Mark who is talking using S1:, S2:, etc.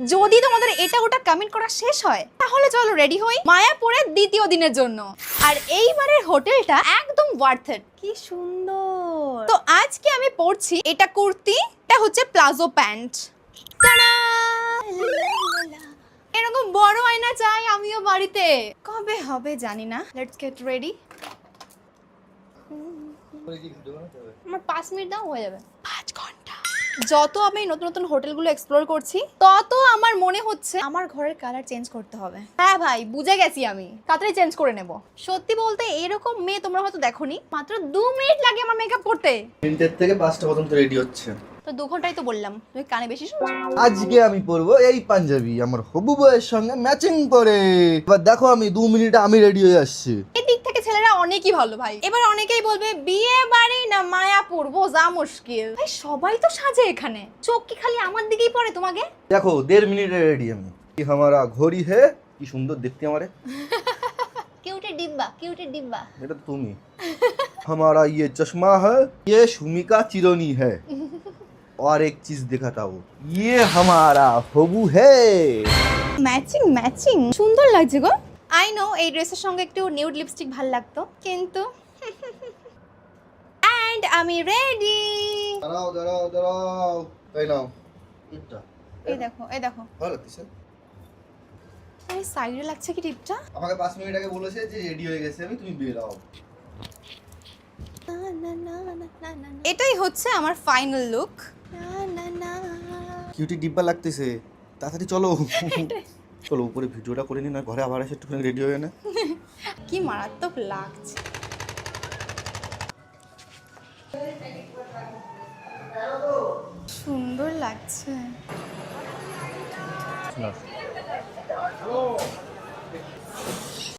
S1: যদি তোমাদের এটা ওটা কমেন্ট করা শেষ হয় তাহলে চলো রেডি হই মায়াপুরের দ্বিতীয় দিনের জন্য। আর এইবারের হোটেলটা একদম ওয়ার্থ ইট, কি সুন্দর। তো আজকে আমি পরছি এটা কুর্তি, এটা হচ্ছে প্লাজো প্যান্ট। এরকম বড় আয়না চাই আমিও বাড়িতে, কবে হবে জানি না। Let's get ready. আমার 5 মিনিট দাও, হয়ে যাবে। 5 ঘন্টা। যত আমি নতুন নতুন হোটেলগুলো এক্সপ্লোর করছি তত আমার মনে হচ্ছে আমার ঘরের কালার চেঞ্জ করতে হবে। হ্যাঁ ভাই, বুঝে গেছি আমি, তাড়াতাড়ি চেঞ্জ করে নেব। সত্যি বলতে এরকম মেয়ে তোমরা হয়তো দেখোনি, মাত্র 2 মিনিট লাগে আমার মেকআপ করতে।
S2: 3টা থেকে 5টা পর্যন্ত রেডি হচ্ছে।
S1: তো 2 ঘন্টাই তো বললাম, তুমি কানে বেশি শুনছো।
S2: আজকে আমি পরবো এই পাঞ্জাবি আমার হবু বউয়ের সঙ্গে ম্যাচিং করে। এবার দেখো আমি 2 মিনিটে আমি রেডি হয়ে আসছি।
S1: এই দিক থেকে ছেলেরা অনেকই ভালো ভাই। এবার অনেকেই বলবে বিয়ে বাড়ি না মায়াপুর, বোঝা মুশকিল। ভাই সবাই তো সাজে এখানে, চোখ কি খালি আমার দিকেই পড়ে তোমাকে?
S2: দেখো 1.5 মিনিটে রেডি আমি। কি হামারা ঘড়ি হে, কি সুন্দর দেখতে আমারে।
S1: কিউটের ডিব্বা, কিউটের ডিব্বা।
S2: এটা তো তুমি। हमारा ये चश्मा है, ये सुमिका चिरोनी है। और एक चीज दिखाता हूँ, ये हमारा हबू है।
S1: ম্যাচিং ম্যাচিং, সুন্দর লাগছে গো। আই নো এই ড্রেসের সঙ্গে একটু নিউড লিপস্টিক ভাল লাগতো, কিন্তু এন্ড আমি রেডি।
S2: দাঁড়াও দাঁড়াও দাঁড়াও, তাই নাও টিপটা।
S1: এই দেখো, এই দেখো।
S2: ভালো লাগছে।
S1: এই সাইডে লাগছে কি টিপটা?
S2: আমাকে 5 মিনিট আগে বলেছে যে রেডি হয়ে গেছে আমি, তুমি বের হও।
S1: এটাই হচ্ছে আমার ফাইনাল লুক।
S2: কিউটি ডিব্বা লাগতেছে, তাড়াতাড়ি চলো। চলো উপরে ভিডিওটা করে নি, না ঘরে আবার এসে একটুখানি রেডি হয়ে না।
S1: কি মারাত্মক লাগছে। সুন্দর লাগছে।